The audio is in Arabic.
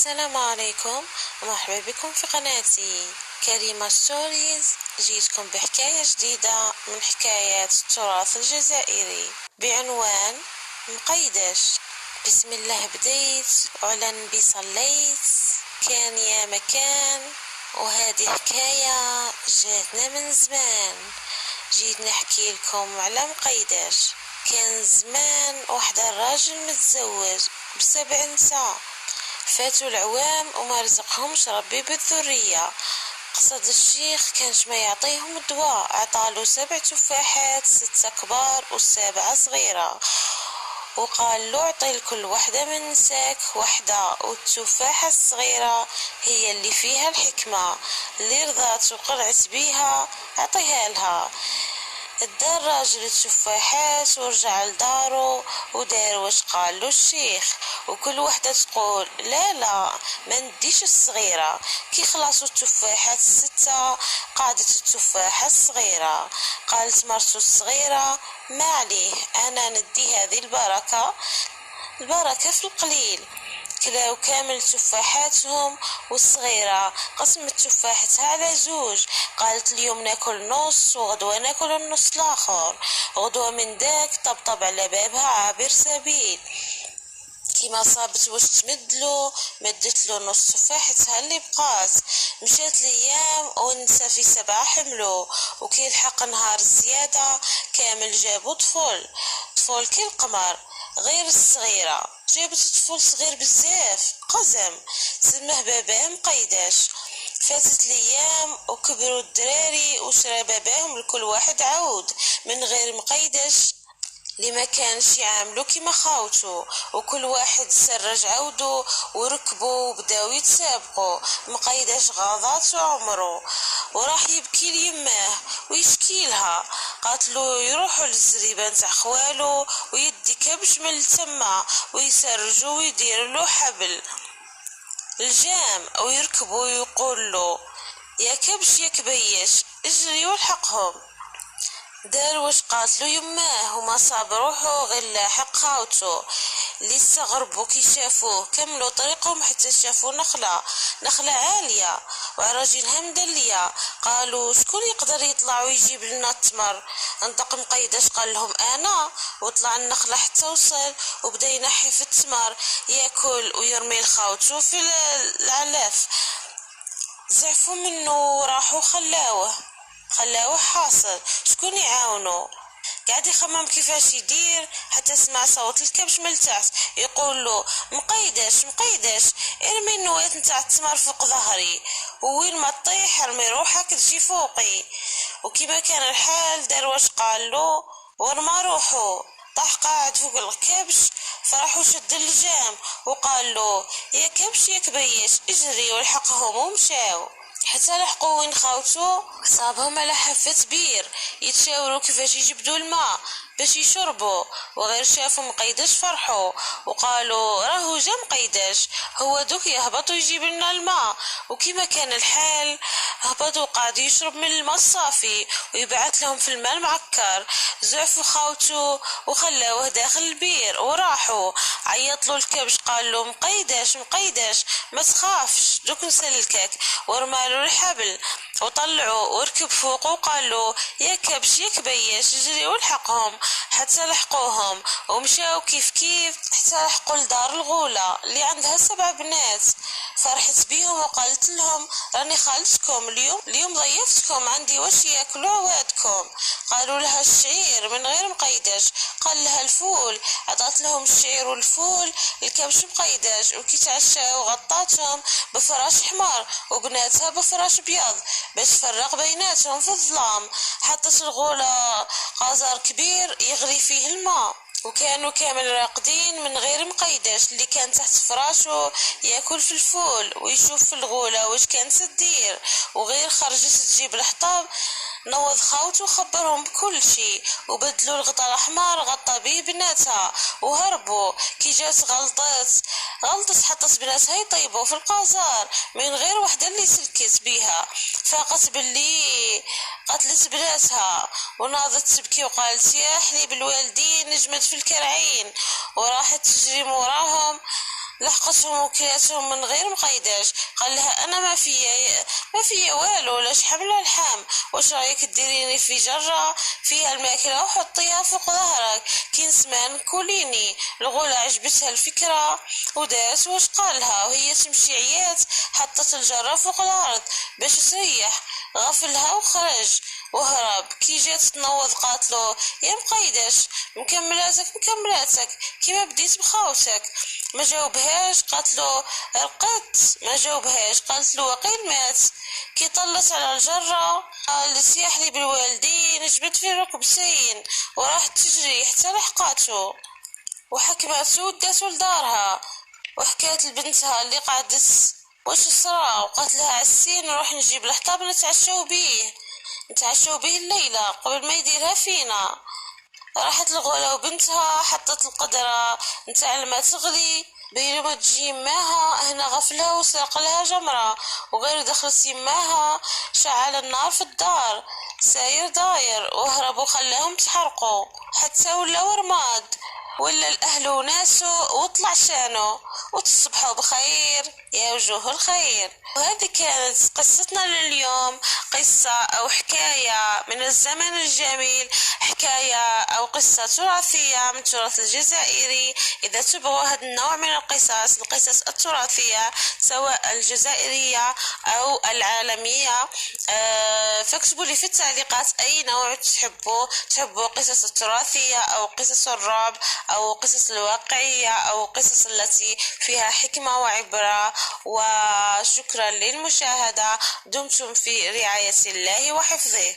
السلام عليكم ومرحبا بكم في قناتي كريمة ستوريز. جيتكم بحكاية جديدة من حكايات التراث الجزائري بعنوان مقيدش. بسم الله بديت وعلى النبي صليت، كان يا مكان. وهذه حكاية جاتنا من زمان، جيت نحكي لكم على مقيدش. كان زمان واحد الراجل متزوج ب7 نساء، فاتوا العوام وما رزقهمش ربي بالذرية. قصد الشيخ كانش ما يعطيهم الدواء، عطالو 7 تفاحات، 6 كبار و7 صغيرة، وقال له اعطي لكل وحدة من نساك وحدة، والتفاحة الصغيرة هي اللي فيها الحكمة، اللي رضات وقرعت بيها اعطيها لها. ادى الراجل التفاحات ورجع لدارو ودار واش قال له الشيخ، وكل وحده تقول لا ما نديش الصغيره. كي خلصوا التفاحات 6 قعدت التفاحه الصغيره، قالت مرته الصغيره ما عليه انا ندي هذه البركه في القليل. كلاو كامل تفاحاتهم، والصغيرة قسمت تفاحتها على 2، قالت اليوم ناكل نص وغدوة ناكل النص الاخر، غدوة من داك طبطب على بابها عابر سبيل. كيما صابت واش تمدلو مدتلو نص تفاحتها اللي بقات. مشات الايام ونسى في 7 حملو، وكي لحق نهار الزيادة كامل جابو طفل كي القمر، غير الصغيرة جابت طفل صغير بزاف قزم، سماه باباه مقيدش. فاتت الايام وكبروا الدراري وشرى باباهم لكل واحد عود من غير مقيدش اللي ما كانش يعاملو كيما خاوتو، وكل واحد سرج عودو وركبوا وبداو يتسابقوا. مقيدش غاضات عمره وراح يبكي ليماه ويشكي لها، قاتلو يروحوا للزريبه نتاع خوالو ويدي كبش من التما ويسرجوا ويديروا له حبل الجام ويركبوا ويقول له يا كبش يا كبيش اجري والحقهم. دار واش قاتلو يماه وما صاب روحو غير لاحق خاوتو اللي استغربوا كي شافوه. كملوا طريقهم حتى شافوا نخلة عالية وعراجينها مدلية. قالوا شكون يقدر يطلع ويجيب لنا التمر؟ انطق مقيدش قال لهم انا، وطلع النخلة حتى وصل وبدا ينحي في التمر ياكل ويرمي لخاوتو في العلاف. زعفوا منه وراحوا خلاوه حاصل شكون يعاونو. قاعد يخمم كيفاش يدير حتى سمع صوت الكبش من تحت يقول له مقيدش ارمي النوات نتاع التمر فوق ظهري، ووين ما تطيح ارمي روحك تجي فوقي. وكيما كان الحال دار واش قال له ورمى روحو، طاح قاعد فوق الكبش. فرح وشد اللجام وقال له يا كبش يا كبيش اجري والحقهم، ومشاو حتى لحقوا وين خاوتو. صابهم على حافة بير يتشاوروا كيفاش يجبدوا الماء باش يشربوا، وغير شافوا مقيدش فرحوا وقالوا راهو جا مقيدش، هو دوك يهبط ويجيب لنا الماء. وكيما كان الحال هبط وقعد يشرب من الماء الصافي ويبعث لهم في الماء المعكر. زعفوا خاوتو وخلاوه داخل البير وراحوا عيطلو الكبش قال له مقيدش ما تخافش دوك نسلكك، ورمالو الحبل وطلعوا وركب فوق وقال له يا كبش يا كبيش اجري والحقهم. حتى لحقوهم ومشاو كيف حتى لحقوا لدار الغولة اللي عندها 7 بنات. فرحت بيهم وقالت لهم راني خالتكم، اليوم ضيفتكم عندي واش ياكلوا عوادكم. قالوا لها الشعير من غير مقيدش، قال لها الفول، عطات لهم الشعير والفول الكبش مقيدش. وكي تعشاو غطاتهم بفراش حمار وبناتها بفراش بيض باش تفرق بيناتهم في الظلام. حطت الغولة قازار كبير يغلي فيه الماء، وكانوا كامل راقدين من غير مقيدش اللي كان تحت فراشه ياكل في الفول ويشوف في الغولة واش كانت تدير. وغير خرجت تجيب الحطب نوض خاوته وخبرهم بكل شيء، وبدلوا الغطاء الأحمر غطى بيه بناتها وهربوا. كي جات غلطت حطت بناتها يطيبوا في القازار من غير وحده اللي سلكت بيها. فاقت باللي قتلت بناتها وناضت تبكي وقالت يا حليب الوالدين نجمت في الكرعين، وراحت تجري موراهم لحقتهم وكلاتهم من غير مقيداش، قال لها انا ما فيا والو، لاش حمل الحام، واش رايك ديريني في جرة فيها الماكلة وحطيها فوق ظهرك، كي نسمان كوليني. الغولة عجبتها الفكرة ودارت واش قالها، وهي تمشي عيات حطت الجرة فوق الارض باش تريح، غفلها وخرج وهرب. كي جات تنوض قاتلو يا مقيداش مكملاتك كيما بديت بخاوتك. ما جاوبهاش، قالتلو رقدت، ما جاوبهاش، قالتلو وقيل مات. كي طلت على الجرة اللي سيح لي بالوالدين جبت في ركبتين وراحت تجري حتى لحقاتو وحكماتو وداتو لدارها، وحكات لبنتها اللي قعدت واش صرا، وقالت لها عسين نروح نجيب الحطب نتعشو به الليلة قبل ما يديرها فينا. راحت الغولة وبنتها حطت القدرة نتاع الماء تغلي بينما تجي يماها، هنا غفلها وسرق لها جمرة، وغير دخلت يماها شعل النار في الدار، ساير داير وهرب وخلاهم تحرقوا حتى ولا رماد، ولا الأهل وناسه وطلع شانه. وتصبحوا بخير يا وجوه الخير. وهذه كانت قصتنا لليوم، قصة أو حكاية من الزمن الجميل، حكاية أو قصة تراثية من التراث الجزائري. إذا تبغوا هذا النوع من القصص التراثية سواء الجزائرية أو العالمية، فاكتبوا لي في التعليقات أي نوع تحبوا قصص التراثية أو قصص الرعب أو قصص الواقعية أو قصص التي فيها حكمة وعبرة. وشكرا للمشاهدة، دمتم في رعاية الله وحفظه.